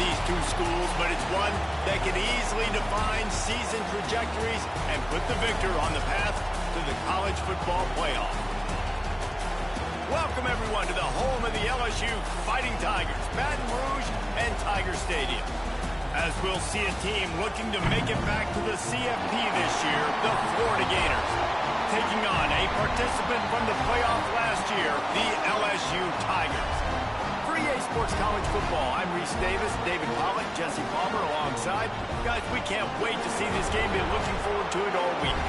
these two schools, but it's one that can easily define season trajectories and put the victor on the path to the college football playoff. Welcome, everyone, to the home of the LSU Fighting Tigers, Baton Rouge and Tiger Stadium. As we'll see a team looking to make it back to the CFP this year, the Florida Gators, taking on a participant from the playoff last year, the LSU Tigers. For EA Sports College Football, I'm Reese Davis, David Pollock, Jesse Palmer alongside. Guys, we can't wait to see this game. Been looking forward to it all week.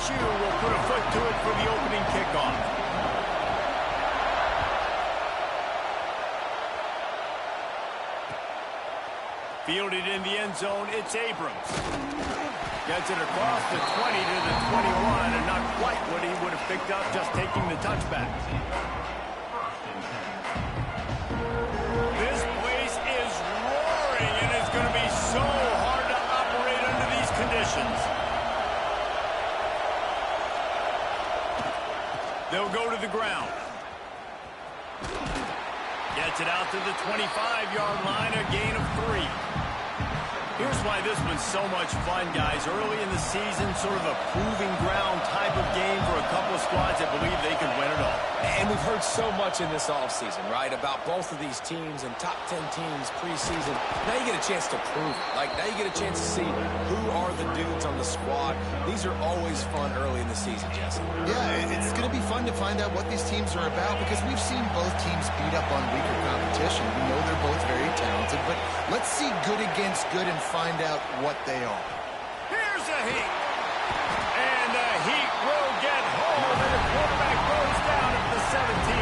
Will put a foot to it for the opening kickoff. Fielded in the end zone, it's Abrams. Gets it across the 20 to the 21, and not quite what he would have picked up just taking the touchback. This place is roaring, and it's going to be so hard to operate under these conditions. They'll go to the ground. Gets it out to the 25-yard line, a gain of 3. Here's why this one's so much fun, guys. Early in the season, sort of a proving ground type of game for a couple of squads that believe they can win it all. And we've heard so much in this offseason, right, about both of these teams and top 10 teams preseason. Now you get a chance to prove it. Like, now you get a chance to see who are the dudes on the squad. These are always fun early in the season, Jesse. Yeah, it's going to be fun to find out what these teams are about because we've seen both teams beat up on weaker competition. We know they're both very talented, but let's see good against good and find out what they are. Here's a heat. And the heat will get home, and the quarterback goes down at the 17.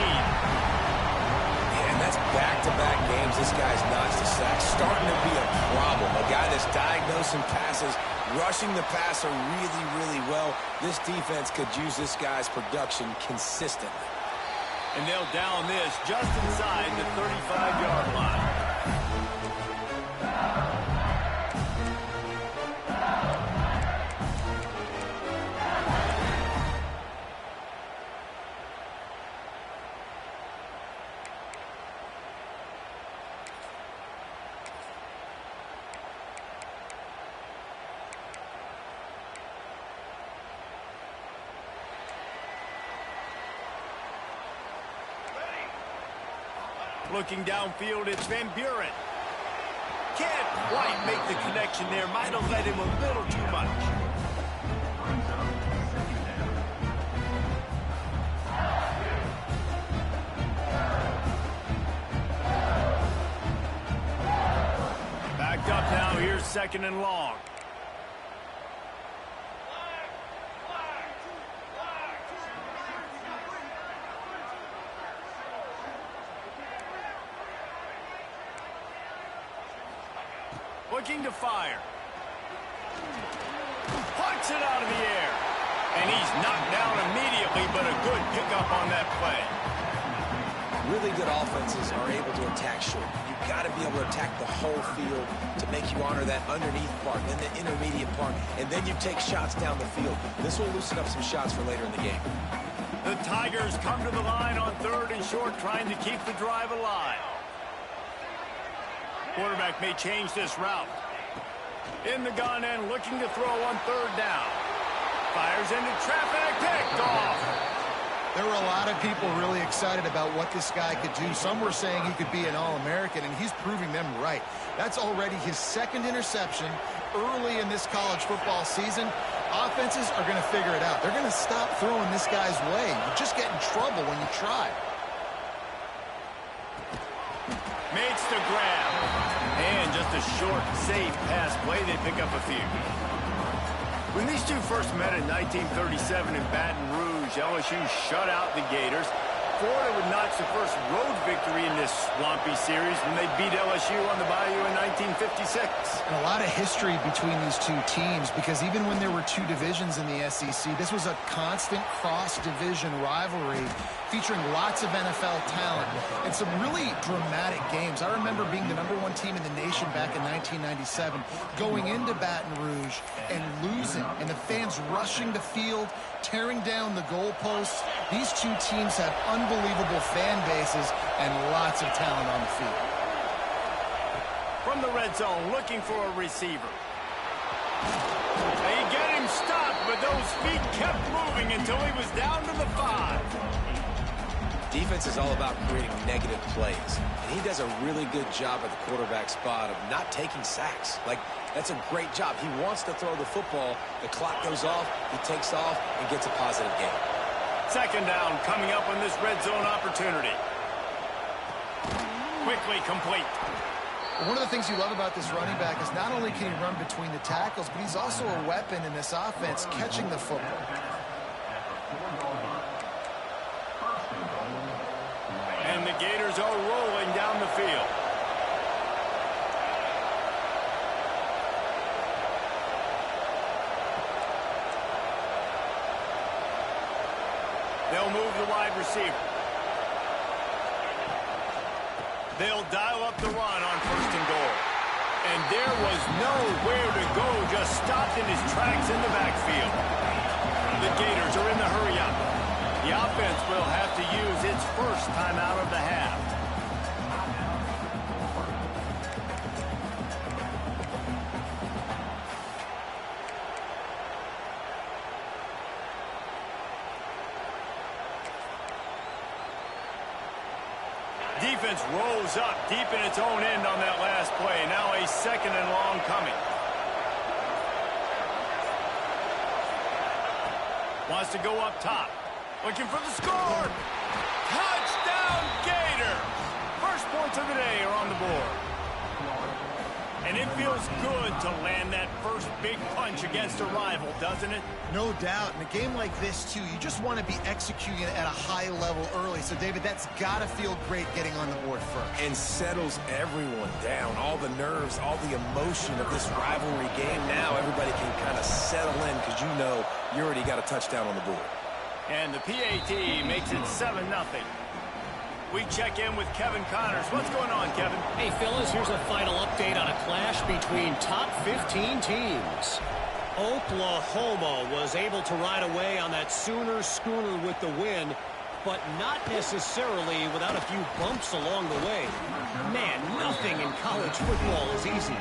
Yeah, and that's back-to-back games. This guy's notched a sack. Starting to be a problem. A guy that's diagnosing passes, rushing the passer really, really well. This defense could use this guy's production consistently. And they'll down this just inside the 35-yard line. Looking downfield, it's Van Buren. Can't quite make the connection there. Might have led him a little too much. Backed up now. Here's 2nd and long. Looking to fire. Punts it out of the air. And he's knocked down immediately, but a good pickup on that play. Really good offenses are able to attack short. You've got to be able to attack the whole field to make you honor that underneath part, then the intermediate part, and then you take shots down the field. This will loosen up some shots for later in the game. The Tigers come to the line on 3rd and short, trying to keep the drive alive. Quarterback may change this route. In the gun and looking to throw on 3rd down. Fires into traffic, picked off. There were a lot of people really excited about what this guy could do. Some were saying he could be an All-American, and he's proving them right. That's already his 2nd interception early in this college football season. Offenses are going to figure it out. They're going to stop throwing this guy's way. You just get in trouble when you try. Makes the grab. And just a short, safe pass play. They pick up a few. When these two first met in 1937 in Baton Rouge, LSU shut out the Gators. Florida would notch the first road victory in this swampy series when they beat LSU on the Bayou in 1956. And a lot of history between these two teams, because even when there were two divisions in the SEC, this was a constant cross-division rivalry featuring lots of NFL talent and some really dramatic games. I remember being the #1 team in the nation back in 1997, going into Baton Rouge and losing, and the fans rushing the field, tearing down the goalposts. These two teams have unbelievable fan bases and lots of talent on the field. From the red zone, looking for a receiver. They get him stopped, but those feet kept moving until he was down to the 5. Defense is all about creating negative plays, and he does a really good job at the quarterback spot of not taking sacks. Like, that's a great job. He wants to throw the football. The clock goes off, he takes off, and gets a positive gain. Second down coming up on this red zone opportunity. Quickly complete. One of the things you love about this running back is not only can he run between the tackles, but he's also a weapon in this offense catching the football. And the Gators are rolling down the field. They'll move the wide receiver. They'll dial up the run on 1st and goal. And there was nowhere to go, just stopped in his tracks in the backfield. The Gators are in the hurry-up. The offense will have to use its first timeout of the half. Defense rose up deep in its own end on that last play. Now a 2nd and long coming. Wants to go up top. Looking for the score. Touchdown Gators. First points of the day are on the board. And it feels good to land that first big punch against a rival, doesn't it? No doubt. In a game like this, too, you just want to be executing at a high level early. So, David, that's got to feel great getting on the board first. And settles everyone down. All the nerves, all the emotion of this rivalry game. Now everybody can kind of settle in because you know you already got a touchdown on the board. And the PAT makes it 7-0. We check in with Kevin Connors. What's going on, Kevin? Hey, fellas, here's a final update on a clash between top 15 teams. Oklahoma was able to ride away on that Sooner schooner with the win, but not necessarily without a few bumps along the way. Man, nothing in college football is easy.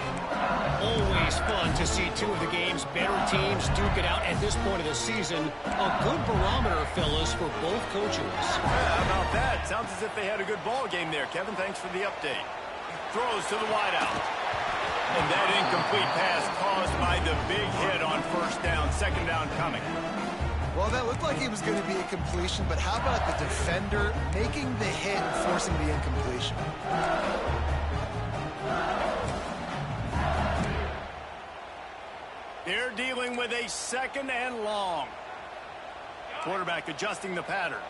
Always fun to see two of the game's better teams duke it out at this point of the season. A good barometer, fellas, for both coaches. Yeah, how about that? Sounds as if they had a good ball game there. Kevin, thanks for the update. Throws to the wideout. And that incomplete pass caused by the big hit on 1st down. 2nd down coming. Well, that looked like it was going to be a completion, but how about the defender making the hit and forcing the incompletion? They're dealing with a 2nd and long. Quarterback adjusting the pattern.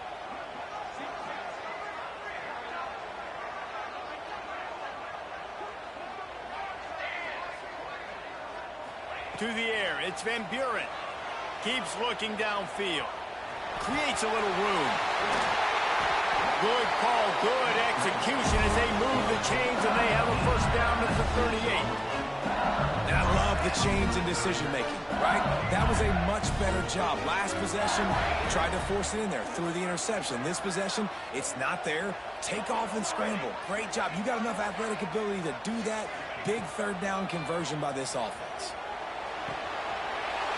To the air, it's Van Buren. Keeps looking downfield. Creates a little room. Good call, good execution as they move the chains and they have a 1st down at the 38. And I love the change in decision-making, right? That was a much better job. Last possession, tried to force it in there, threw the interception. This possession, it's not there. Take off and scramble. Great job. You got enough athletic ability to do that. Big 3rd down conversion by this offense.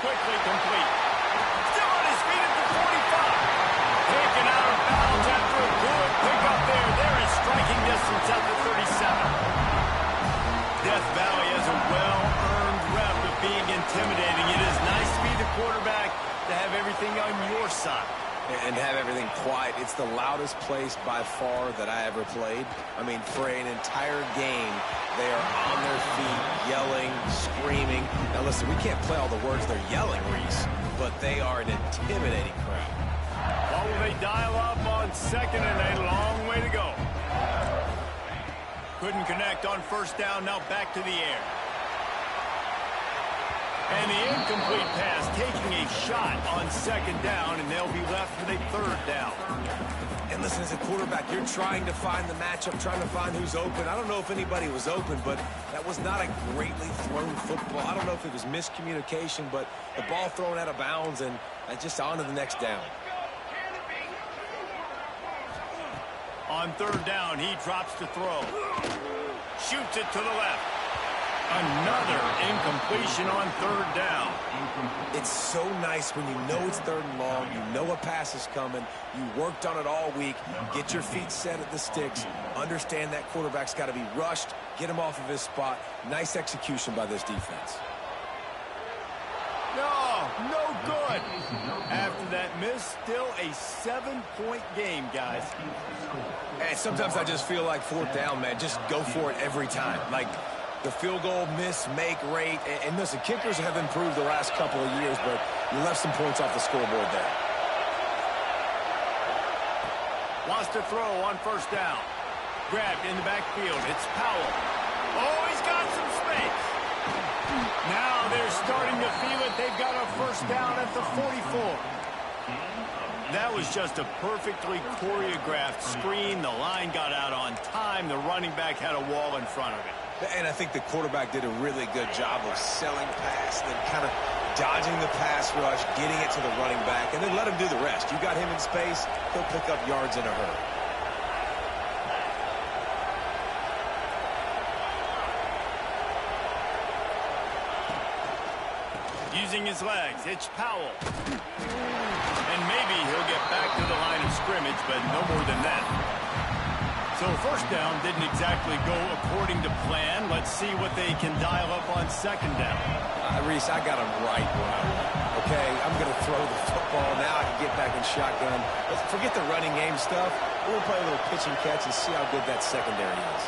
Quickly complete. Still on his feet at the 45. Taken out of bounds after a good pickup there. They're in striking distance at the 37. Death Valley has a well-earned rep of being intimidating. It is nice to be the quarterback to have everything on your side. And have everything quiet. It's the loudest place by far that I ever played. I mean, for an entire game, they are on their feet, yelling, screaming. Now, listen, we can't play all the words they're yelling, Reese, but they are an intimidating crowd. How will they dial up on second and a long way to go? Couldn't connect on first down. Now back to the air. And the incomplete pass taking a shot on second down, and they'll be left with a third down. And listen, as a quarterback, you're trying to find the matchup, trying to find who's open. I don't know if anybody was open, but that was not a greatly thrown football. I don't know if it was miscommunication, but the ball thrown out of bounds, and just on to the next down. On third down, he drops to throw. Shoots it to the left. Another incompletion on third down. It's so nice when you know it's third and long, you know a pass is coming, you worked on it all week, get your feet set at the sticks, understand that quarterback's got to be rushed, get him off of his spot. Nice execution by this defense. No good. After that miss, still a 7-point game, guys. And sometimes I just feel like fourth down, man, just go for it every time. Like, the field goal miss, make rate. And listen, kickers have improved the last couple of years, but you left some points off the scoreboard there. Wants to throw on first down. Grabbed in the backfield. It's Powell. Oh, he's got some space. Now they're starting to feel it. They've got a first down at the 44. That was just a perfectly choreographed screen. The line got out on time. The running back had a wall in front of it. And I think the quarterback did a really good job of selling pass, then kind of dodging the pass rush, getting it to the running back, and then let him do the rest. You got him in space, he'll pick up yards in a hurry. Using his legs, it's Powell. And maybe he'll get back to the line of scrimmage, but no more than that. So first down didn't exactly go according to plan. Let's see what they can dial up on second down. Reese, I got him right where I want. Okay, I'm going to throw the football. Now I can get back in shotgun. Let's forget the running game stuff. We're going to play a little pitch and catch and see how good that secondary is.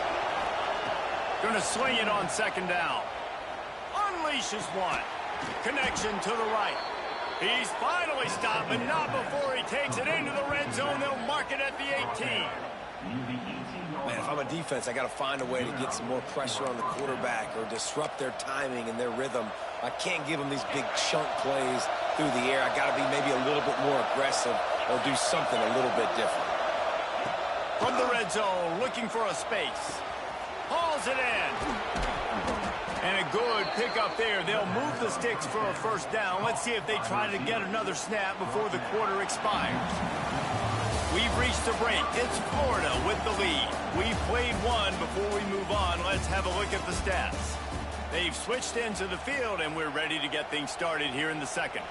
Going to swing it on second down. Unleashes one. Connection to the right. He's finally stopped, but not before he takes it into the red zone. They'll mark it at the 18. Man, if I'm a defense, I got to find a way to get some more pressure on the quarterback or disrupt their timing and their rhythm. I can't give them these big chunk plays through the air. I got to be maybe a little bit more aggressive or do something a little bit different. From the red zone, looking for a space. Hauls it in. And a good pickup there. They'll move the sticks for a first down. Let's see if they try to get another snap before the quarter expires. We've reached a break. It's Florida with the lead. We've played one. Before we move on, let's have a look at the stats. They've switched into the field, and we're ready to get things started here in the second.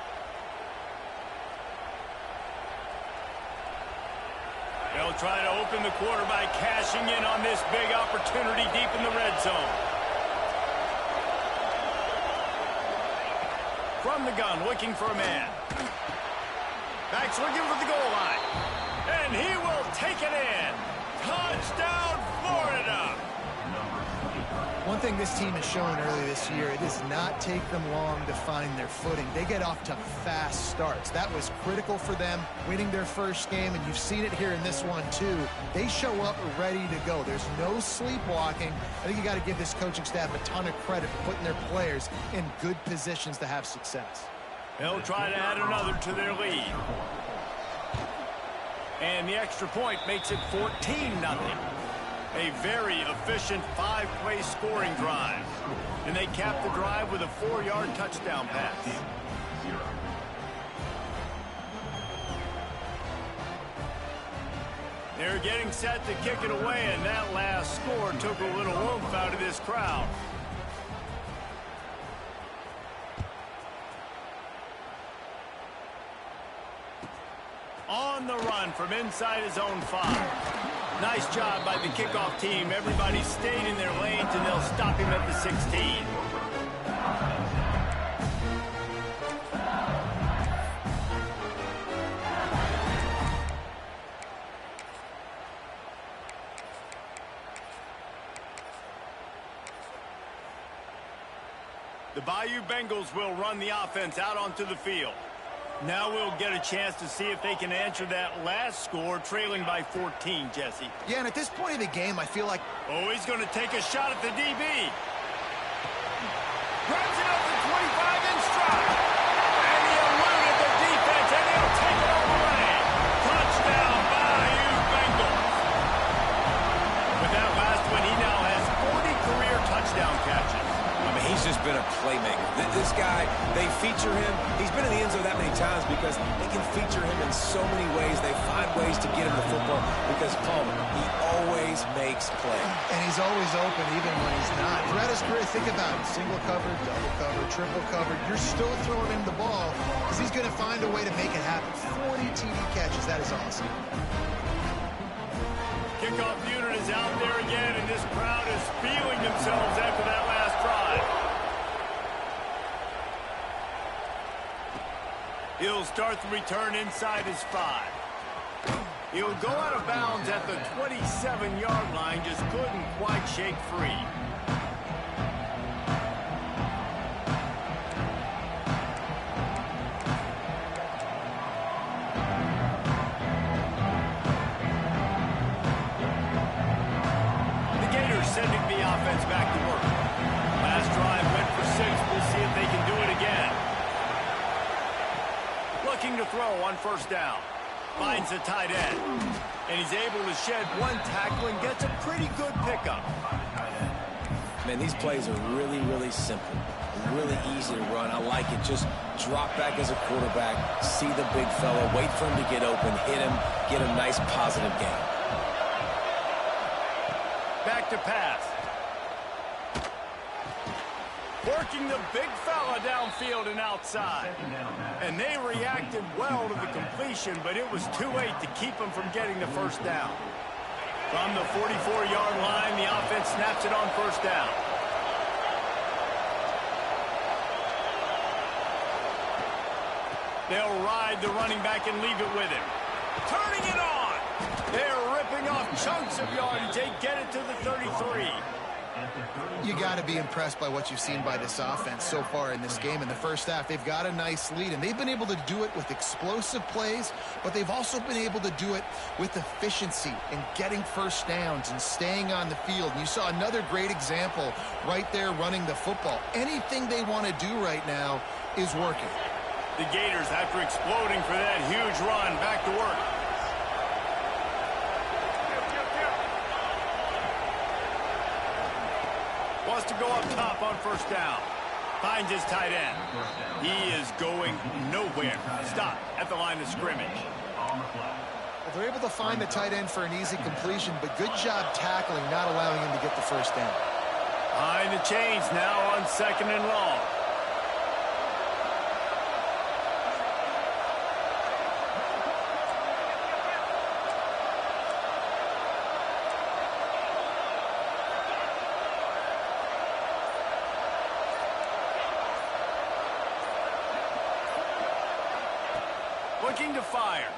They'll try to open the quarter by cashing in on this big opportunity deep in the red zone. From the gun, looking for a man. Backs looking for the goal line. And he will take it in. Touchdown, Florida. One thing this team has shown early this year, it does not take them long to find their footing. They get off to fast starts. That was critical for them, winning their first game, and you've seen it here in this one too. They show up ready to go. There's no sleepwalking. I think you got to give this coaching staff a ton of credit for putting their players in good positions to have success. They'll try to add another to their lead. And the extra point makes it 14-0. A very efficient 5-play scoring drive. And they cap the drive with a 4-yard touchdown pass. They're getting set to kick it away, and that last score took a little oomph out of this crowd. On the run from inside his own 5. Nice job by the kickoff team. Everybody stayed in their lanes, and they'll stop him at the 16. The Bayou Bengals will run the offense out onto the field. Now we'll get a chance to see if they can answer that last score, trailing by 14, Jesse. Yeah, and at this point of the game, I feel like... Oh, he's going to take a shot at the DB. Grabs it up to 25 in stride. And he eluded the defense, and he'll take it all the way. Touchdown, Bayou Bengals. With that last one, he now has 40 career touchdown catches. I mean, he's just been a playmaker. This guy, they feature him. He's been in the end zone that many times because they can feature him in so many ways. They find ways to get him the football because, Palmer, he always makes plays. And he's always open even when he's not. Throughout his career, think about it. Single covered, double covered, triple covered. You're still throwing him the ball because he's going to find a way to make it happen. 40 TD catches. That is awesome. Kickoff unit is out there again, and this crowd is feeling themselves after that last drive. He'll start the return inside his 5. He'll go out of bounds at the 27-yard line, just couldn't quite shake free. Sending the offense back to work. Last drive went for 6. We'll see if they can do it again. Looking to throw on first down. Finds the tight end. And he's able to shed one tackle and gets a pretty good pickup. Man, these plays are really, really simple. Really easy to run. I like it. Just drop back as a quarterback, see the big fella, wait for him to get open, hit him, get a nice positive gain. Back to pass. Working the big fella downfield and outside. And they reacted well to the completion, but it was too late to keep them from getting the first down. From the 44-yard line, the offense snaps it on first down. They'll ride the running back and leave it with him. Turning it on. They're ripping off chunks of yardage. They get it to the 33. You got to be impressed by what you've seen by this offense so far in this game. In the first half, they've got a nice lead, and they've been able to do it with explosive plays, but they've also been able to do it with efficiency and getting first downs and staying on the field. And you saw another great example right there running the football. Anything they want to do right now is working. The Gators, after exploding for that huge run, back to work. Wants to go up top on first down. Finds his tight end. He is going nowhere. Stop at the line of scrimmage. They're able to find the tight end for an easy completion, but good job tackling, not allowing him to get the first down. Behind the chains now on second and long. Looking to fire.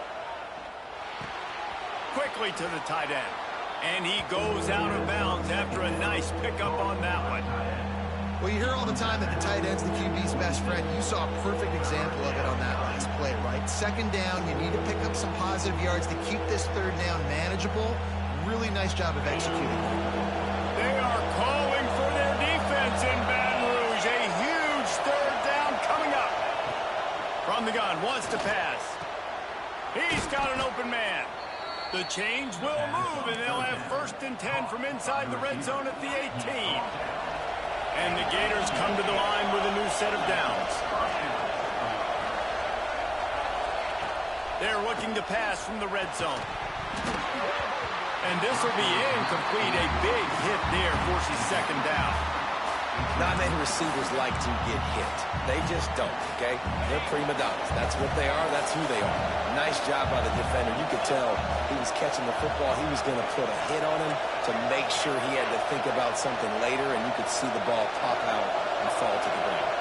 Quickly to the tight end. And he goes out of bounds after a nice pickup on that one. Well, you hear all the time that the tight end's the QB's best friend. You saw a perfect example of it on that last play, right? Second down, you need to pick up some positive yards to keep this third down manageable. Really nice job of executing. They are calling for their defense in Baton Rouge. A huge third down coming up. From the gun, wants to pass. He's got an open man. The change will move, and they'll have first and 10 from inside the red zone at the 18. And the Gators come to the line with a new set of downs. They're looking to pass from the red zone. And this will be incomplete. A big hit there forces second down. Not many receivers like to get hit. They just don't, okay? They're prima donnas. That's what they are. That's who they are. Nice job by the defender. You could tell he was catching the football. He was going to put a hit on him to make sure he had to think about something later, and you could see the ball pop out and fall to the ground.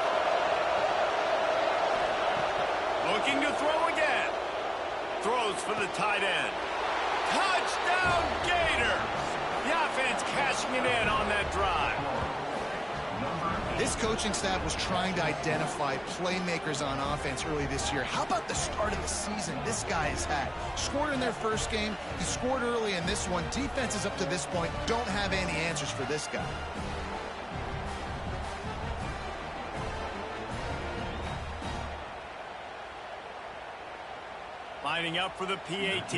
Looking to throw again. Throws for the tight end. Touchdown, Gators! The offense cashing it in on that drive. This coaching staff was trying to identify playmakers on offense early this year. How about the start of the season this guy has had? Scored in their first game. He scored early in this one. Defenses up to this point don't have any answers for this guy. Lining up for the PAT.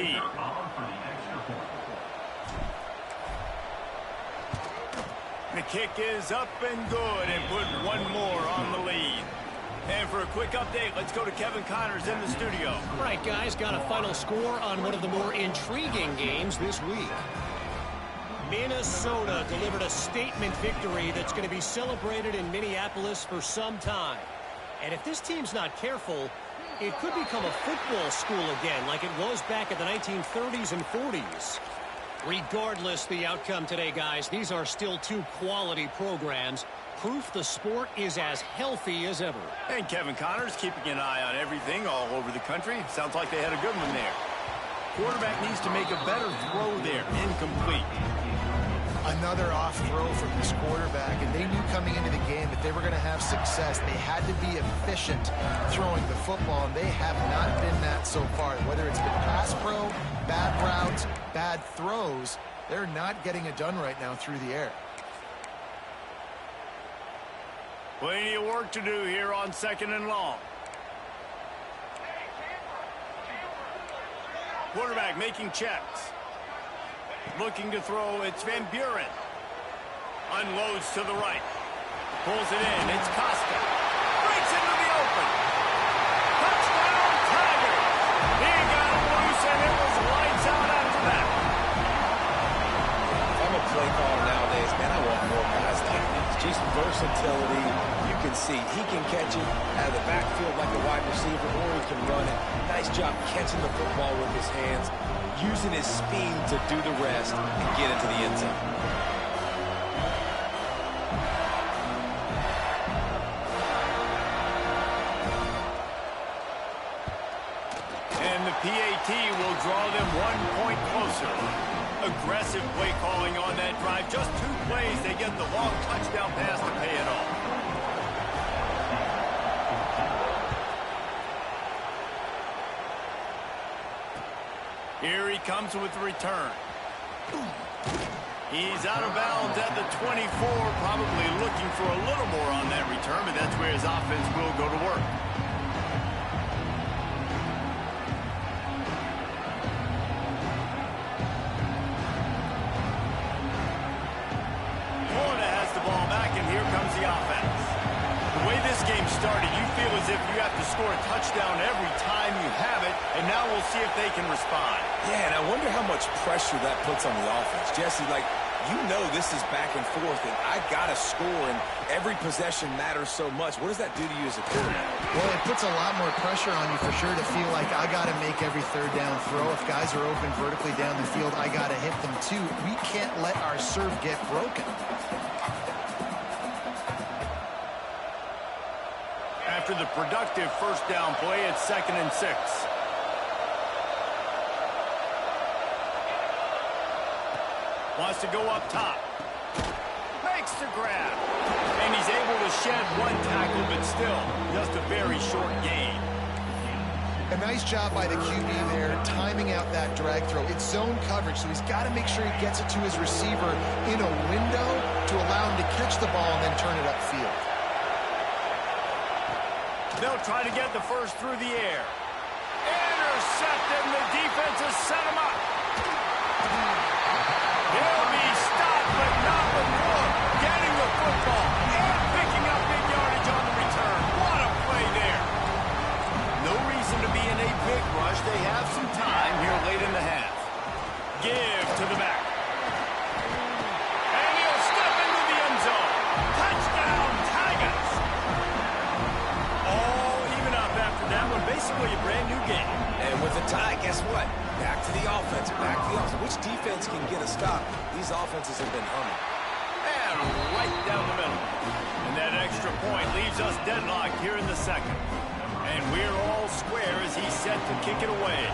The kick is up and good, and put one more on the lead. And for a quick update, let's go to Kevin Connors in the studio. All right, guys, got a final score on one of the more intriguing games this week. Minnesota delivered a statement victory that's going to be celebrated in Minneapolis for some time. And if this team's not careful, it could become a football school again like it was back in the 1930s and 40s. Regardless the outcome today, guys, these are still two quality programs. Proof the sport is as healthy as ever. And Kevin Connors keeping an eye on everything all over the country. Sounds like they had a good one there. Quarterback needs to make a better throw there. Incomplete. Another off throw from this quarterback, and they knew coming into the game that they were going to have success. They had to be efficient throwing the football, and they have not been that so far. Whether it's been pass pro, bad routes, bad throws, they're not getting it done right now through the air. Plenty of work to do here on 2nd and long. Quarterback making checks. Looking to throw, it's Van Buren. Unloads to the right. Pulls it in, it's Costa. Breaks into the open. Touchdown, Tigers! He got him loose, and it was lights out after that. If I'm a play caller nowadays, man, I want more guys like this. Just versatility. You can see he can catch it out of the backfield like a wide receiver, or he can run it. Nice job catching the football with his hands, using his speed to do the rest and get into the end zone. And the PAT will draw them 1 point closer. Aggressive play calling on that drive. Just 2 plays, they get the long touchdown pass to pay it off. Here he comes with the return. He's out of bounds at the 24, probably looking for a little more on that return, but that's where his offense will go to work. Florida has the ball back, and here comes the offense. The way this game started, you feel as if you have to score a touchdown every time you have it, and now we'll see if they can respond. Yeah, and I wonder how much pressure that puts on the offense. Jesse, like, you know this is back and forth, and I got to score, and every possession matters so much. What does that do to you as a quarterback? Well, it puts a lot more pressure on you for sure to feel like I got to make every third down throw. If guys are open vertically down the field, I got to hit them too. We can't let our serve get broken. After the productive first down play, it's 2nd and 6. Wants to go up top. Makes the grab. And he's able to shed 1 tackle, but still just a very short gain. A nice job by the QB there, timing out that drag throw. It's zone coverage, so he's got to make sure he gets it to his receiver in a window to allow him to catch the ball and then turn it upfield. They'll try to get the first through the air. Intercepted, and the defense has set him up. He'll be stopped, but not before getting the football and picking up big yardage on the return. What a play there. No reason to be in a big rush. They have some time here late in the half. Give to the back. And he'll step into the end zone. Touchdown, Tigers. All even up after that one. Basically a brand new game. And with a tie, guess what? Back to the offense. Back to the offense. Which defense can get a stop? These offenses have been humming. And right down the middle. And that extra point leaves us deadlocked here in the second. And we're all square as he's set to kick it away.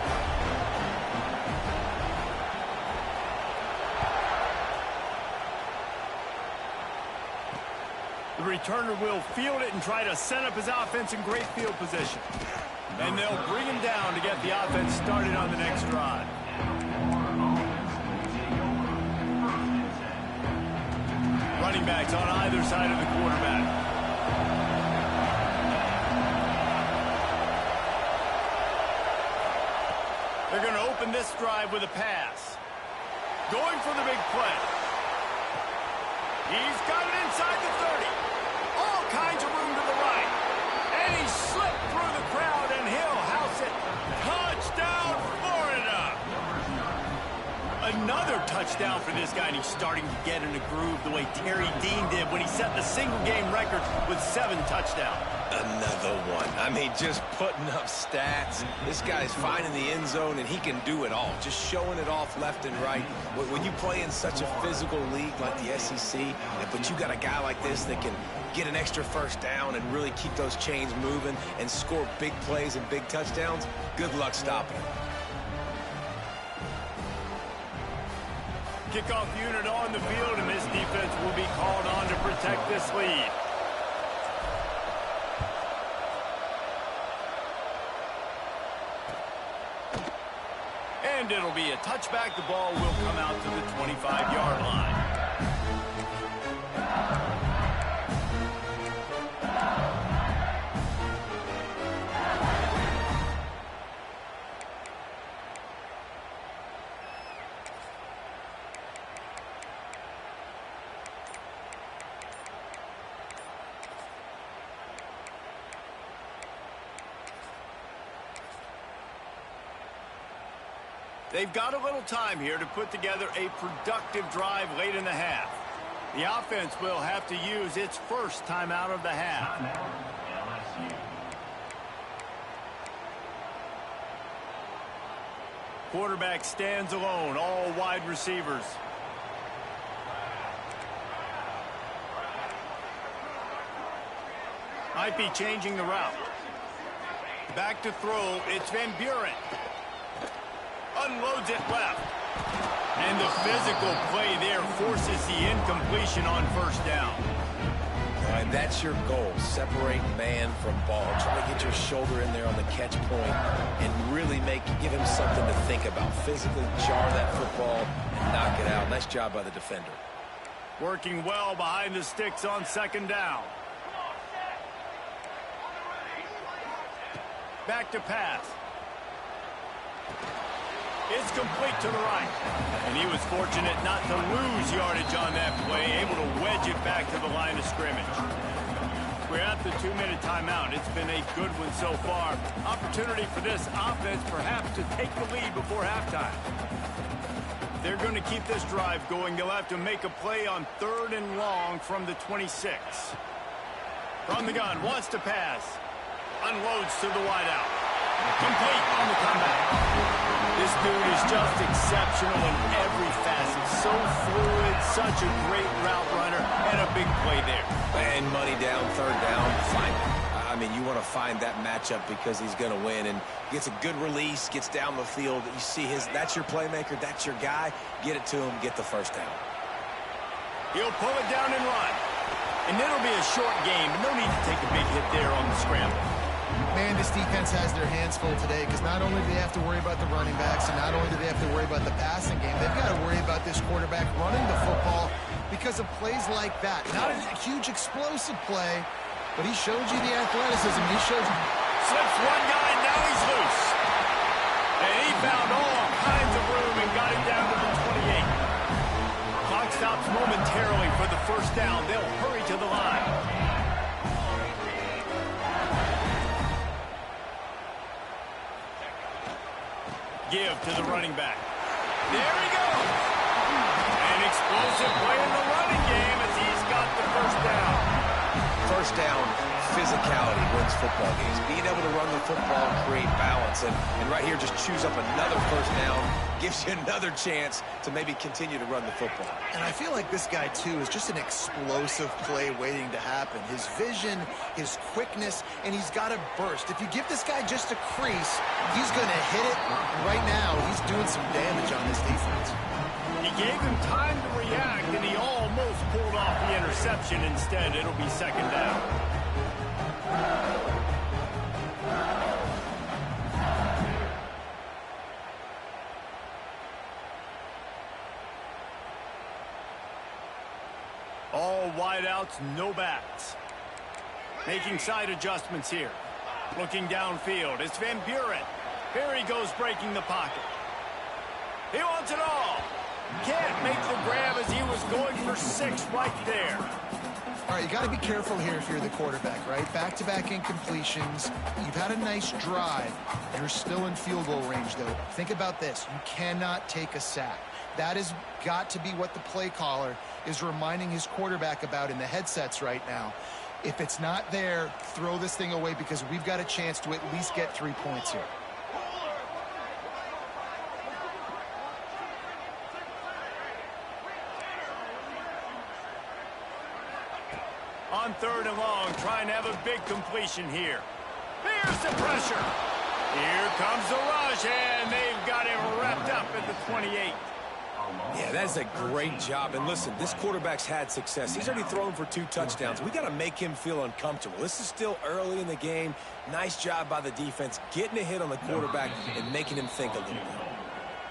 The returner will field it and try to set up his offense in great field position. And they'll bring him down to get the offense started on the next drive. Running backs on either side of the quarterback. They're going to open this drive with a pass. Going for the big play. He's got it inside the 30. All kinds of room to the right. And he slipped through the crowd, and he'll house it. Touchdown, Florida! Another touchdown for this guy, and he's starting to get in a groove the way Terry Dean did when he set the single-game record with 7 touchdowns. Another one. I mean, just putting up stats. This guy's finding the end zone, and he can do it all. Just showing it off left and right. When you play in such a physical league like the SEC, but you got a guy like this that can get an extra first down and really keep those chains moving and score big plays and big touchdowns, good luck stopping him. Kickoff unit on the field, and this defense will be called on to protect this lead. And it'll be a touchback. The ball will come out to the 25-yard line. They've got a little time here to put together a productive drive late in the half. The offense will have to use its first timeout of the half. Quarterback stands alone, all wide receivers. Might be changing the route. Back to throw, it's Van Buren. Unloads it left. And the physical play there forces the incompletion on first down. And that's your goal. Separate man from ball. Try to get your shoulder in there on the catch point and really give him something to think about. Physically jar that football and knock it out. Nice job by the defender. Working well behind the sticks on second down. Back to pass. It's complete to the right. And he was fortunate not to lose yardage on that play, able to wedge it back to the line of scrimmage. We're at the 2-minute timeout. It's been a good one so far. Opportunity for this offense perhaps to take the lead before halftime. They're going to keep this drive going. They'll have to make a play on 3rd and long from the 26. From the gun, wants to pass. Unloads to the wideout. Complete on the comeback. This dude is just exceptional in every facet. So fluid, such a great route runner, and a big play there. And money down, 3rd down, find it. I mean, you want to find that matchup because he's going to win, and gets a good release, gets down the field. You see that's your playmaker, that's your guy. Get it to him, get the first down. He'll pull it down and run. And it'll be a short game, but no need to take a big hit there on the scramble. Man, this defense has their hands full today because not only do they have to worry about the running backs and not only do they have to worry about the passing game, they've got to worry about this quarterback running the football because of plays like that. Not a huge explosive play, but he showed you the athleticism. He showed you. Slips one guy, now he's loose. And he found all kinds of room and got it down to the 28. Clock stops momentarily for the first down. They'll hurry to the line. Give to the running back. There he goes. An explosive play in the running game as he's got the first down. First down, physicality wins football games. Being able to run the football and create balance. And right here, just choose up another first down. Gives you another chance to maybe continue to run the football. And I feel like this guy, too, is just an explosive play waiting to happen. His vision, his quickness, and he's got a burst. If you give this guy just a crease, he's going to hit it. And right now, he's doing some damage on this defense. He gave him time to react, and he almost pulled off the interception. interception instead. It'll be second down. All wideouts, no backs. Making side adjustments here. Looking downfield. It's Van Buren. Here he goes breaking the pocket. He wants it all. Can't make the grab as he was going for 6 right there. All right, you got to be careful here if you're the quarterback, right? Back-to-back incompletions. You've had a nice drive. You're still in field goal range, though. Think about this. You cannot take a sack. That has got to be what the play caller is reminding his quarterback about in the headsets right now. If it's not there, throw this thing away because we've got a chance to at least get 3 points here. On 3rd and long, trying to have a big completion here. Here's the pressure. Here comes the rush, and they've got him wrapped up at the 28. Yeah, that's a great job. And listen, this quarterback's had success. He's already thrown for 2 touchdowns. We got to make him feel uncomfortable. This is still early in the game. Nice job by the defense, getting a hit on the quarterback and making him think a little bit.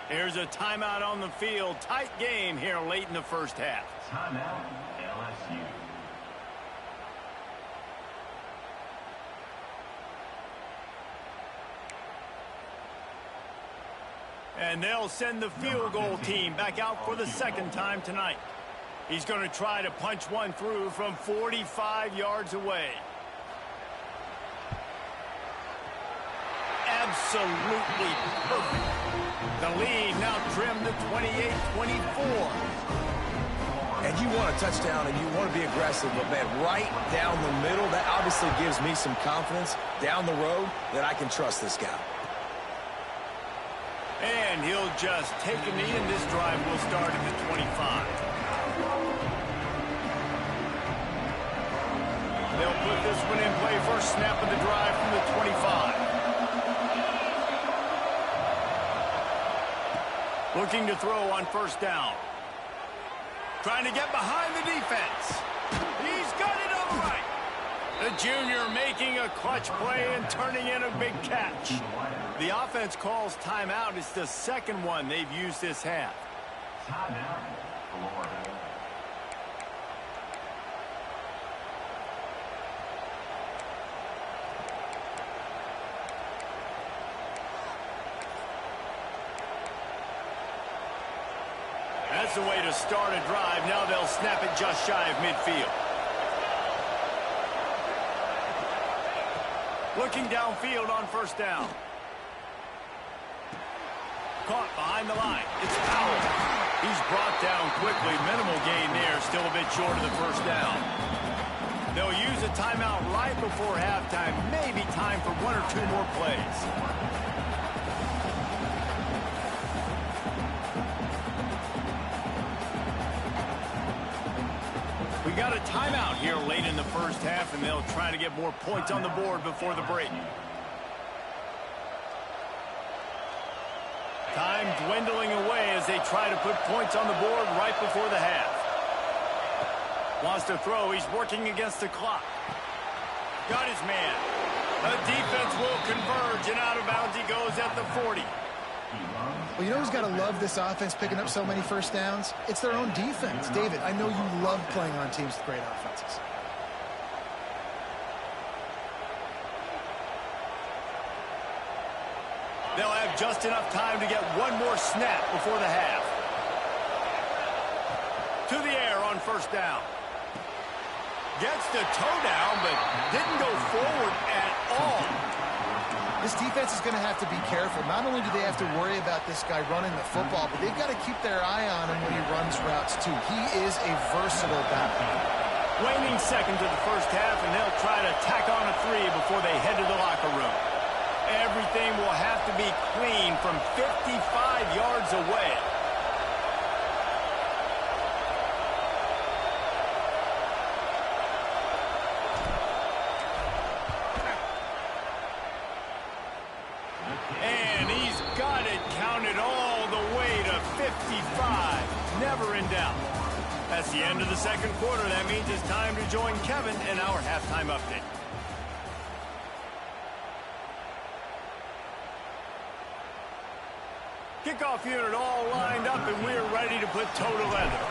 Here's a timeout on the field. Tight game here late in the first half. Timeout, LSU. And they'll send the field goal team back out for the 2nd time tonight. He's going to try to punch one through from 45 yards away. Absolutely perfect. The lead now trimmed to 28-24. And you want a touchdown and you want to be aggressive, but, man, right down the middle, that obviously gives me some confidence down the road that I can trust this guy. And he'll just take a knee, and this drive will start at the 25. They'll put this one in play. First snap of the drive from the 25. Looking to throw on 1st down. Trying to get behind the defense. He's got it upright. The junior making a clutch play and turning in a big catch. The offense calls timeout. It's the 2nd one they've used this half. Timeout, Florida. That's the way to start a drive. Now they'll snap it just shy of midfield. Looking downfield on 1st down. Caught behind the line. It's Powell. He's brought down quickly. Minimal gain there. Still a bit short of the 1st down. They'll use a timeout right before halftime. Maybe time for 1 or 2 more plays. We got a timeout here late in the first half, and they'll try to get more points on the board before the break. Time dwindling away as they try to put points on the board right before the half. Wants to throw. He's working against the clock. Got his man. The defense will converge, and out of bounds he goes at the 40. Well, you know who's got to love this offense picking up so many 1st downs? It's their own defense. David, I know you love playing on teams with great offenses. They'll have just enough time to get one more snap before the half. To the air on 1st down. Gets the toe down, but didn't go forward at all. This defense is going to have to be careful. Not only do they have to worry about this guy running the football, but they've got to keep their eye on him when he runs routes, too. He is a versatile back. Waning seconds of the first half, and they'll try to tack on a 3 before they head to the locker room. Everything will have to be clean from 55 yards away. And he's got it counted all the way to 55. Never in doubt. As That's the end of the second quarter. That means it's time to join Kevin in our halftime update. Kickoff unit all lined up, and we're ready to put toe to leather.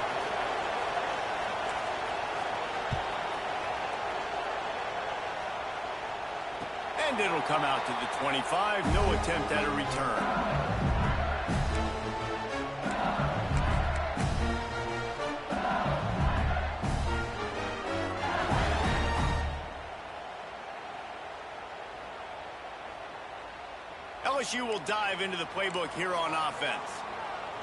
And it'll come out to the 25. No attempt at a return. LSU will dive into the playbook here on offense.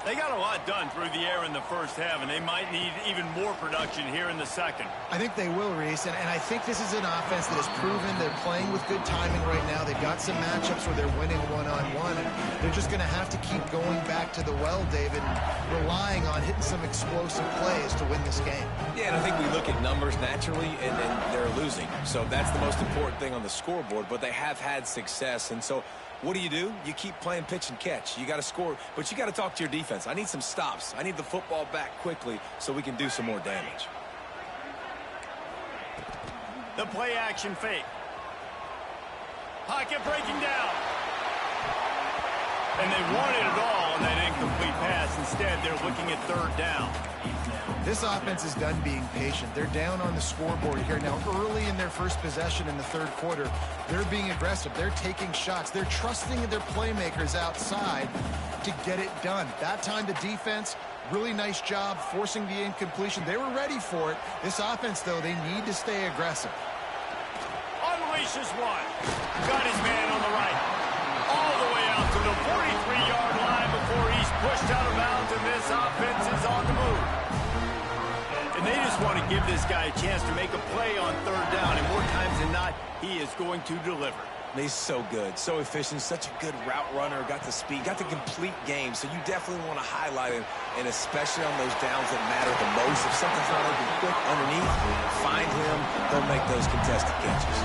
They got a lot done through the air in the first half, and they might need even more production here in the second. I think they will, Reese, and I think this is an offense that has proven they're playing with good timing right now. They've got some matchups where they're winning one-on-one, and they're just going to have to keep going back to the well, David, and relying on hitting some explosive plays to win this game. Yeah, and I think we look at numbers naturally, and then they're losing. So that's the most important thing on the scoreboard, but they have had success, and so what do? You keep playing pitch and catch. You got to score, but you got to talk to your defense. I need some stops. I need the football back quickly so we can do some more damage. The play action fake. Pocket breaking down. And they wanted it all on that incomplete pass. Instead, they're looking at third down. This offense is done being patient. They're down on the scoreboard here. Now, early in their first possession in the third quarter, they're being aggressive. They're taking shots. They're trusting their playmakers outside to get it done. That time, the defense, really nice job forcing the incompletion. They were ready for it. This offense, though, they need to stay aggressive. Unleashes one. Got his man on the right. All the way out to the 43-yard line before he's pushed out of bounds, and this offense is on the move. And they just want to give this guy a chance to make a play on third down, and more times than not, he is going to deliver. He's so good, so efficient, such a good route runner, got the speed, got the complete game, so you definitely want to highlight him, and especially on those downs that matter the most. If something's not open quick underneath, find him, they'll make those contested catches.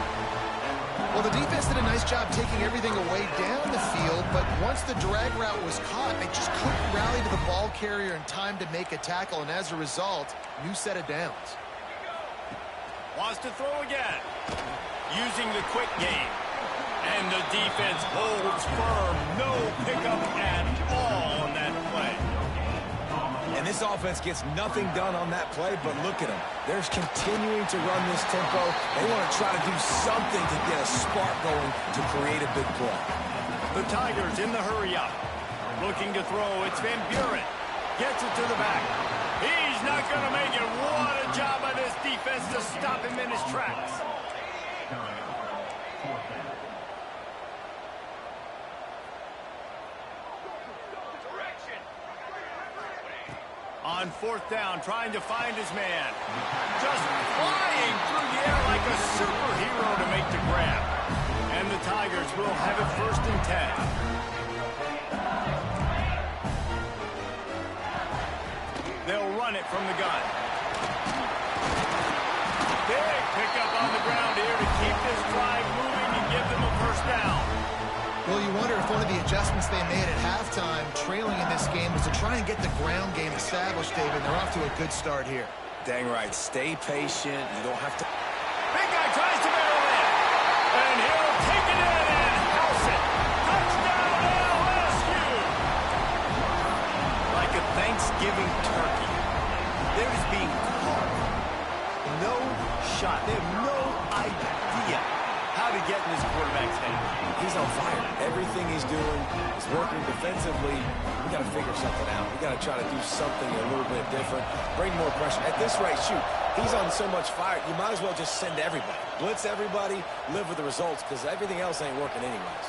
Well, the defense did a nice job taking everything away down the field, but once the drag route was caught, they just couldn't rally to the ball carrier in time to make a tackle, and as a result, new set of downs. Wants to throw again. Using the quick game. And the defense holds firm. No pickup at all on that play. And this offense gets nothing done on that play, but look at them. They're continuing to run this tempo. They want to try to do something to get a spark going to create a big play. The Tigers in the hurry up. Looking to throw. It's Van Buren. Gets it to the back. He's not going to make it. What a job by this defense to stop him in his tracks. On fourth down, trying to find his man. Just flying through the air like a superhero to make the grab. And the Tigers will have it 1st and 10. They'll run it from the gun. Big pickup on the ground here to keep this drive moving and give them a 1st down. Well, you wonder if one of the adjustments they made at halftime, trailing in this game, was to try and get the ground game established, David. They're off to a good start here. Dang right. Stay patient. You don't have to... Big guy tries to barrel in. And he'll take it in and house it. Touchdown LSU. Like a Thanksgiving turkey. They're just being carved. No shot. They have no idea how to get in this quarterback's head. He's on fire. Everything he's doing is working defensively. We got to figure something out. We got to try to do something a little bit different. Bring more pressure. At this rate, shoot, he's on so much fire, you might as well just send everybody. Blitz everybody, live with the results, because everything else ain't working anyways.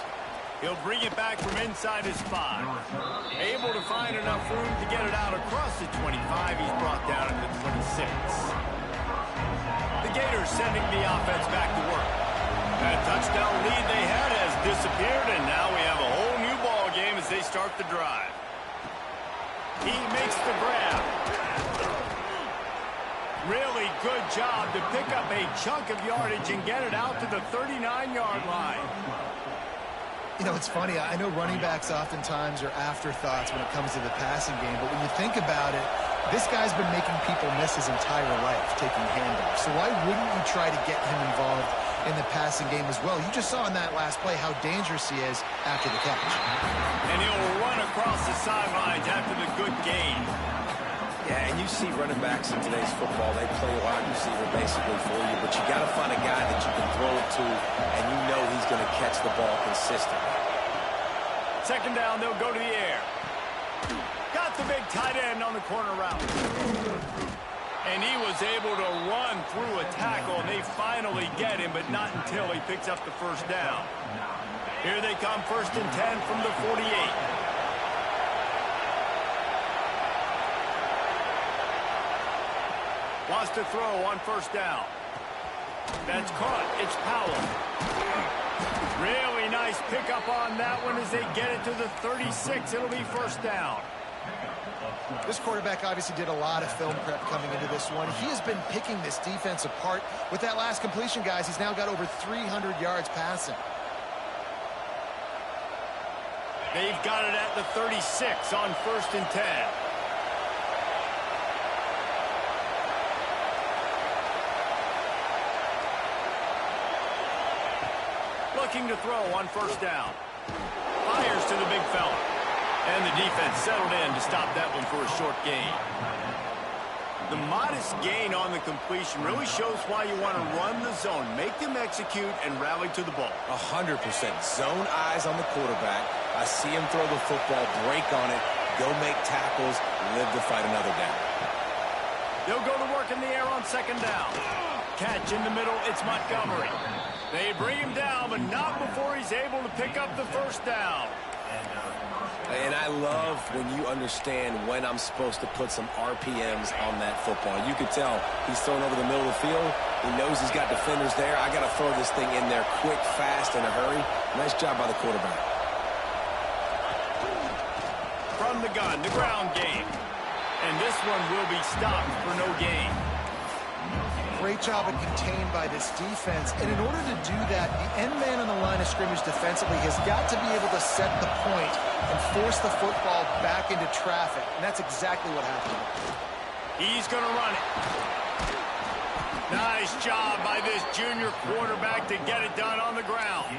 He'll bring it back from inside his 5. Able to find enough room to get it out across the 25. He's brought down at the 26. The Gators sending the offense back to work. That touchdown lead they had has disappeared, and now we have a whole new ball game as they start the drive. He makes the grab. Really good job to pick up a chunk of yardage and get it out to the 39-yard line. You know, it's funny. I know running backs oftentimes are afterthoughts when it comes to the passing game, but when you think about it, This guy's been making people miss his entire life taking handoffs. So why wouldn't you try to get him involved in the passing game as well? You just saw in that last play how dangerous he is after the catch. And he'll run across the sidelines after the good gain. Yeah, and you see running backs in today's football, they play wide receiver basically for you, but you got to find a guy that you can throw it to, and you know he's going to catch the ball consistently. Second down, they'll go to the air. Got the big tight end on the corner route. And he was able to run through a tackle, and they finally get him, but not until he picks up the first down. Here they come, 1st and 10 from the 48. Wants to throw on 1st down. That's caught. It's Powell. Really nice pickup on that one as they get it to the 36. It'll be 1st down. This quarterback obviously did a lot of film prep coming into this one. He has been picking this defense apart. With that last completion, guys, he's now got over 300 yards passing. They've got it at the 36 on 1st and 10. Looking to throw on 1st down. Fires to the big fella. And the defense settled in to stop that one for a short gain. The modest gain on the completion really shows why you want to run the zone, make them execute, and rally to the ball. 100%. Zone eyes on the quarterback. I see him throw the football, break on it, go make tackles, live to fight another down. They'll go to work in the air on 2nd down. Catch in the middle, it's Montgomery. They bring him down, but not before he's able to pick up the 1st down. And I love when you understand when I'm supposed to put some RPMs on that football. You can tell he's thrown over the middle of the field. He knows he's got defenders there. I got to throw this thing in there quick, fast, in a hurry. Nice job by the quarterback. From the gun, the ground game. And this one will be stopped for no gain. Great job of contained by this defense. And in order to do that, the end man on the line of scrimmage defensively has got to be able to set the point and force the football back into traffic. And that's exactly what happened. He's going to run it. Nice job by this junior quarterback to get it done on the ground.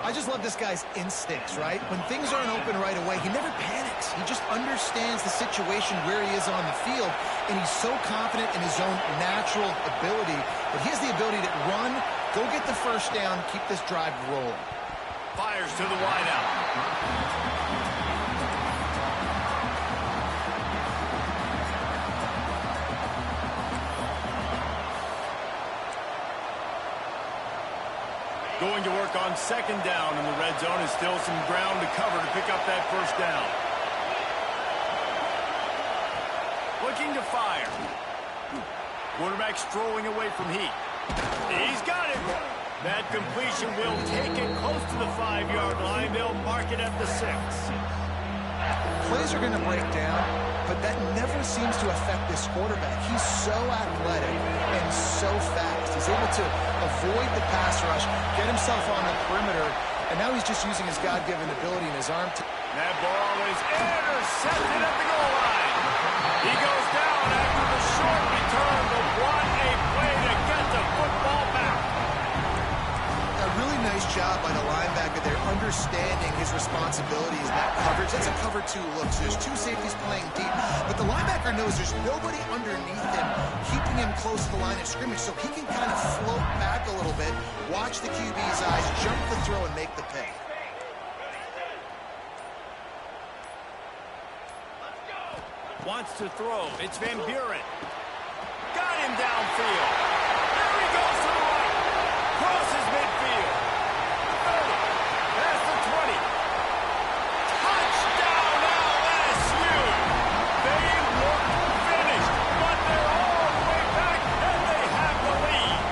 I just love this guy's instincts, right? When things aren't open right away, he never panics. He just understands the situation where he is on the field, and he's so confident in his own natural ability that he has the ability to run, go get the 1st down, keep this drive rolling. Fires to the wideout. Going to work on 2nd down in the red zone, and still some ground to cover to pick up that 1st down. Looking to fire. Quarterback strolling away from heat. He's got it. That completion will take it close to the 5-yard line. They'll mark it at the 6. Plays are going to break down, but that never seems to affect this quarterback. He's so athletic and so fast. He's able to avoid the pass rush, get himself on the perimeter, and now he's just using his God-given ability in his arm. That ball is intercepted at the goal line. He goes down after the short return, but what a play to get the football back. A really nice job by the linebacker there, understanding his responsibilities in that coverage. That's a cover 2 look, so there's 2 safeties playing deep, but the linebacker knows there's nobody underneath him, keeping him close to the line of scrimmage, so he can kind of float back a little bit, watch the QB's eyes, jump the throw, and make the pick. Wants to throw. It's Van Buren. Got him downfield. There he goes to the right. Crosses midfield. 30. That's the 20. Touchdown LSU. They look finished, but they're all the way back, and they have the lead.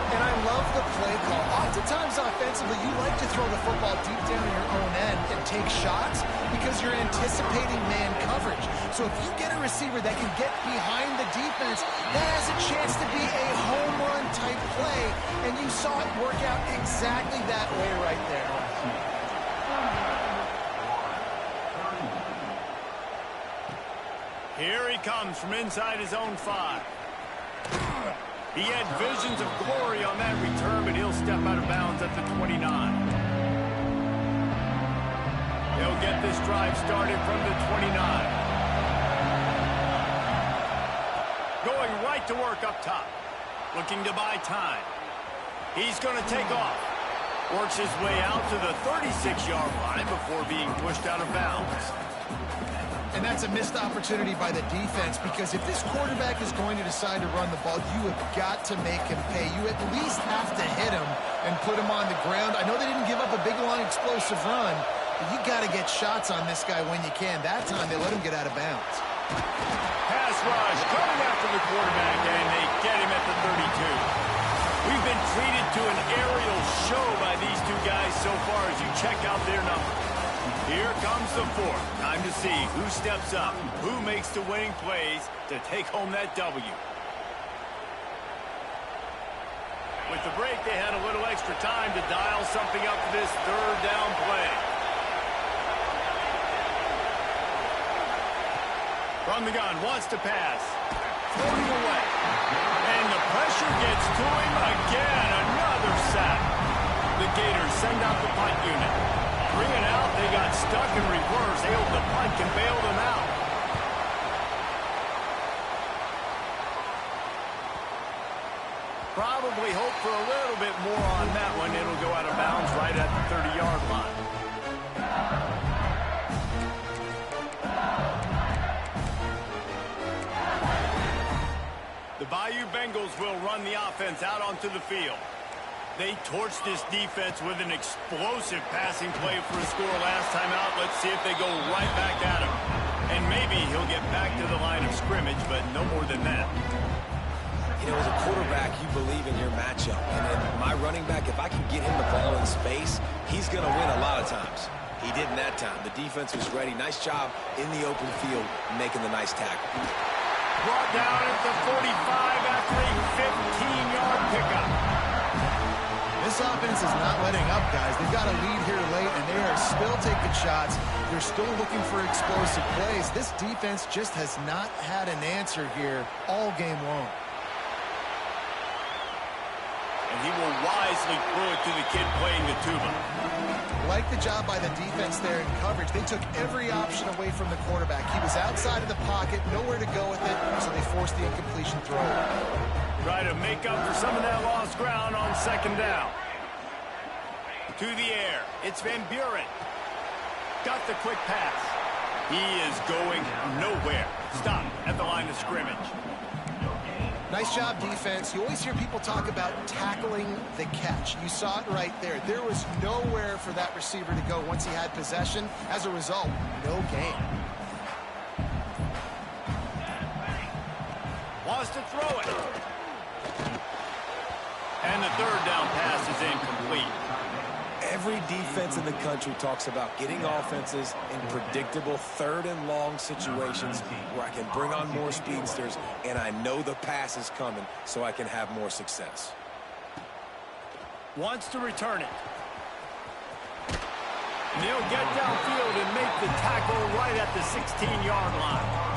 And I love the play call. Oftentimes offensively, you like to throw the football deep down in your own end and take shots because you're anticipating man coverage. So if you get a receiver that can get behind the defense, that has a chance to be a home run type play, and you saw it work out exactly that way right there. Here he comes from inside his own 5. He had visions of glory on that return, but he'll step out of bounds at the 29. He'll get this drive started from the 29. Going right to work up top. Looking to buy time. He's going to take off. Works his way out to the 36-yard line before being pushed out of bounds. And that's a missed opportunity by the defense, because if this quarterback is going to decide to run the ball, you have got to make him pay. You at least have to hit him and put him on the ground. I know they didn't give up a big, long, explosive run, but you got to get shots on this guy when you can. That time, they let him get out of bounds. Pass rush coming after the quarterback, and they get him at the 32. We've been treated to an aerial show by these two guys so far as you check out their numbers. Here comes the 4th. Time to see who steps up, who makes the winning plays to take home that W. With the break, they had a little extra time to dial something up for this 3rd down play. From the gun, wants to pass. Throwing away. And the pressure gets to him again. Another sack. The Gators send out the punt unit. Bring it out. They got stuck in reverse. They hope the punt can bail them out. Probably hope for a little bit more on that one. It'll go out of bounds right at the 30-yard line. The Bayou Bengals will run the offense out onto the field. They torched this defense with an explosive passing play for a score last time out. Let's see if they go right back at him. And maybe he'll get back to the line of scrimmage, but no more than that. You know, as a quarterback, you believe in your matchup. And then my running back, if I can get him the ball in space, he's going to win a lot of times. He didn't that time. The defense was ready. Nice job in the open field making the nice tackle. Brought down at the 45 after a 15-yard pickup. This offense is not letting up, guys. They've got a lead here late, and they are still taking shots. They're still looking for explosive plays. This defense just has not had an answer here all game long. And he will wisely throw it to the kid playing the tuba. Like the job by the defense there in coverage. They took every option away from the quarterback. He was outside of the pocket, nowhere to go with it, so they forced the incompletion throw. Try to make up for some of that lost ground on 2nd down. To the air. It's Van Buren. Got the quick pass. He is going nowhere. Stop at the line of scrimmage. Nice job, defense. You always hear people talk about tackling the catch. You saw it right there. There was nowhere for that receiver to go once he had possession. As a result, no gain. Wants to throw it. And the 3rd down pass is incomplete. Every defense in the country talks about getting offenses in predictable 3rd and long situations where I can bring on more speedsters and I know the pass is coming so I can have more success. Wants to return it. And he'll get downfield and make the tackle right at the 16-yard line.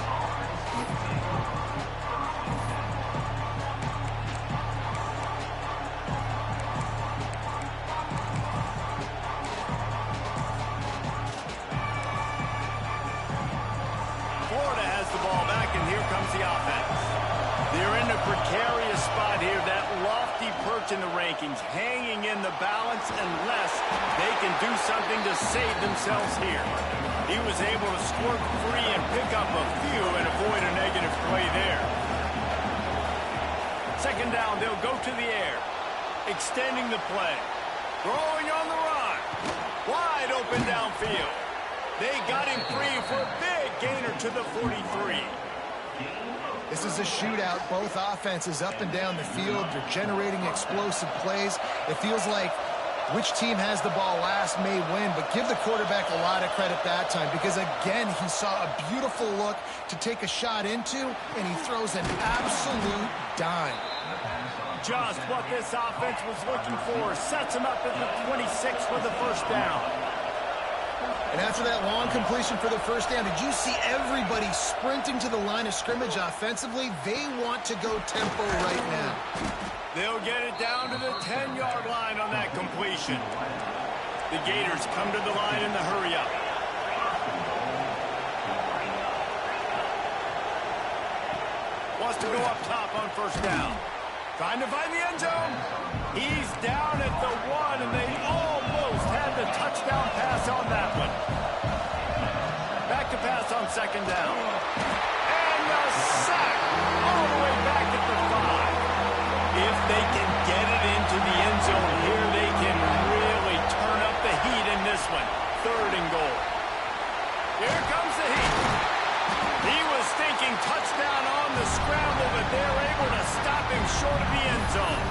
They're in a precarious spot here, that lofty perch in the rankings, hanging in the balance unless they can do something to save themselves here. He was able to squirt free and pick up a few and avoid a negative play there. 2nd down, they'll go to the air, extending the play, throwing on the run, wide open downfield. They got him free for a big gainer to the 43. This is a shootout. Both offenses up and down the field. They're generating explosive plays. It feels like which team has the ball last may win, but give the quarterback a lot of credit that time because, again, he saw a beautiful look to take a shot into, and he throws an absolute dime. Just what this offense was looking for. Sets him up at the 26 for the 1st down. And after that long completion for the first down, did you see everybody sprinting to the line of scrimmage offensively? They want to go tempo right now. They'll get it down to the 10-yard line on that completion. The Gators come to the line in the hurry-up. Wants to go up top on first down. Trying to find the end zone. He's down at the 1, and they almost had the touchdown pass on that one. Back to pass on second down. And the sack all the way back at the 5. If they can get it into the end zone here, they can really turn up the heat in this one. 3rd and goal. Here comes the heat. He was thinking touchdown on the scramble, but they're able to stop him short of the end zone.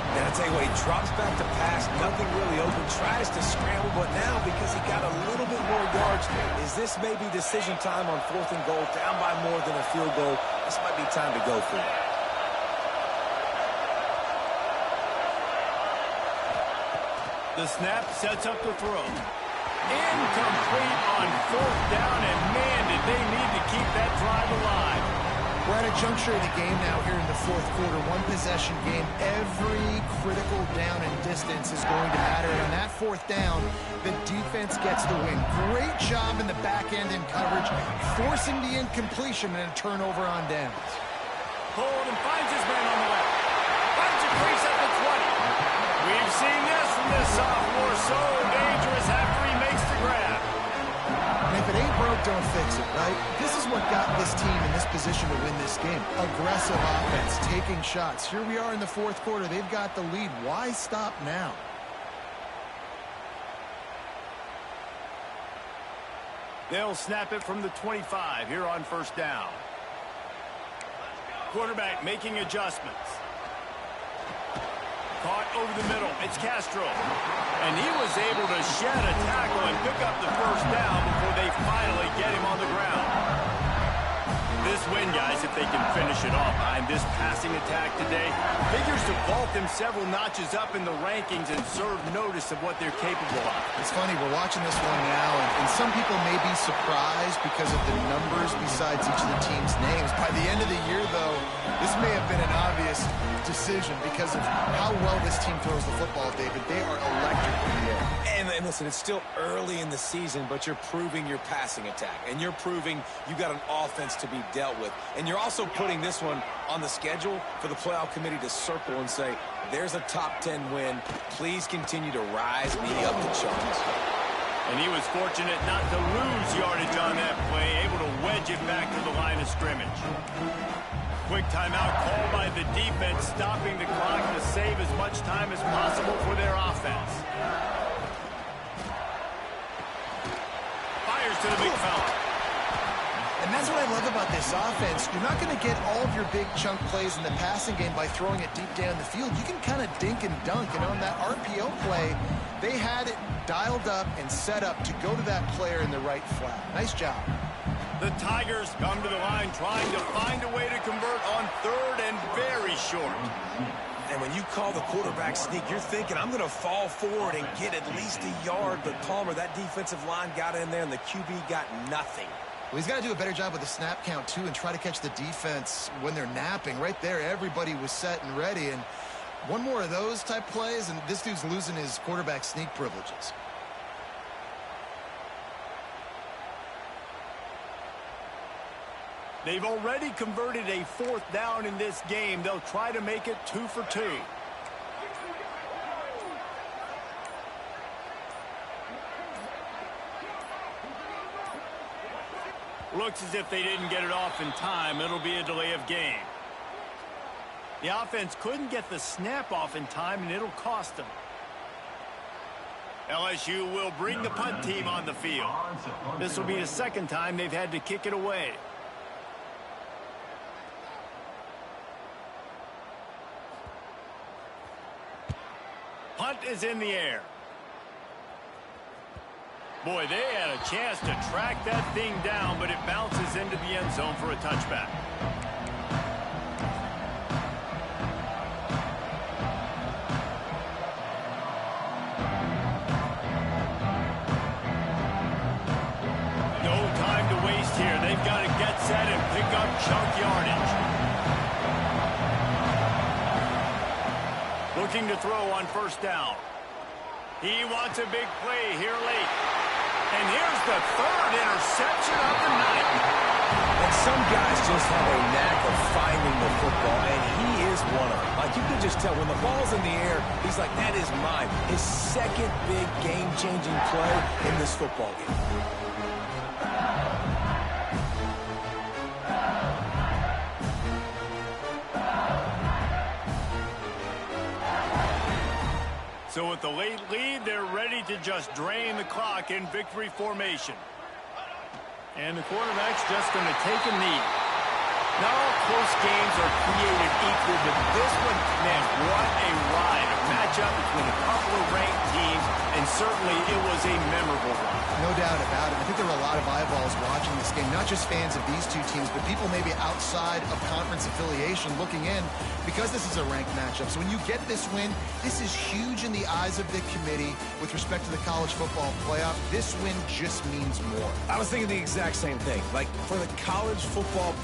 And I'll tell you what, he drops back to pass, nothing really open, tries to scramble, but now because he got a little bit more yards, is this maybe decision time on 4th and goal, down by more than a field goal? This might be time to go for it. The snap sets up the throw. Incomplete on 4th down, and man, did they need to keep that drive alive. We're at a juncture of the game now here in the 4th quarter. One possession game. Every critical down and distance is going to matter. And on that 4th down, the defense gets the win. Great job in the back end in coverage, forcing the incompletion and a turnover on downs. Hold and finds his man on the left. Finds a crease at the 20. We've seen this from this sophomore. So dangerous after he makes the grab. And if it ain't broke, don't fix it, right? This is what got this team in this position to win this game. Aggressive offense, taking shots. Here we are in the 4th quarter. They've got the lead. Why stop now? They'll snap it from the 25 here on first down. Quarterback making adjustments. Caught over the middle. It's Castro. And he was able to shed a tackle and pick up the first down before they finally get him on the ground. This win, guys, if they can finish it off behind this passing attack today, figures to vault them several notches up in the rankings and serve notice of what they're capable of. It's funny, we're watching this one now, and some people may be surprised because of the numbers besides each of the team's names. By the end of the year, though, this may have been an obvious decision because of how well this team throws the football, David. They are electric in the air. And listen, it's still early in the season, but you're proving your passing attack, and you're proving you got an offense to be dealt with. And you're also putting this one on the schedule for the playoff committee to circle and say, there's a top 10 win. Please continue to rise me up the charts. And he was fortunate not to lose yardage on that play, able to wedge it back to the line of scrimmage. Quick timeout called by the defense, stopping the clock to save as much time as possible for their offense. Fires to the big fella. And that's what I love about this offense. You're not going to get all of your big chunk plays in the passing game by throwing it deep down the field. You can kind of dink and dunk. And on that RPO play, they had it dialed up and set up to go to that player in the right flat. Nice job. The Tigers come to the line trying to find a way to convert on 3rd and very short. And when you call the quarterback sneak, you're thinking, I'm going to fall forward and get at least a yard. But Palmer, that defensive line got in there, and the QB got nothing. Well, he's got to do a better job with the snap count, too, and try to catch the defense when they're napping. Right there, everybody was set and ready. And one more of those type plays, and this dude's losing his quarterback sneak privileges. They've already converted a 4th down in this game. They'll try to make it 2 for 2. Looks as if they didn't get it off in time. It'll be a delay of game. The offense couldn't get the snap off in time, and it'll cost them. LSU will bring the punt team on the field. This will be the second time they've had to kick it away. Punt is in the air. Boy, they had a chance to track that thing down, but it bounces into the end zone for a touchback. looking to throw on first down. He wants a big play here late. And here's the third interception of the night. And some guys just have a knack of finding the football, and he is one of them. Like, you can just tell when the ball's in the air, he's like, that is mine. His second big game-changing play in this football game. So with the late lead, they're ready to just drain the clock in victory formation. And the quarterback's just going to take a knee. Not all close games are created equal, but this one, man, what a ride. A matchup between a couple of ranked teams, and certainly it was a memorable one. No doubt about it. I think there were a lot of eyeballs watching this game, not just fans of these two teams, but people maybe outside of conference affiliation looking in because this is a ranked matchup. So when you get this win, this is huge in the eyes of the committee with respect to the college football playoff. This win just means more. I was thinking the exact same thing. Like, for the college football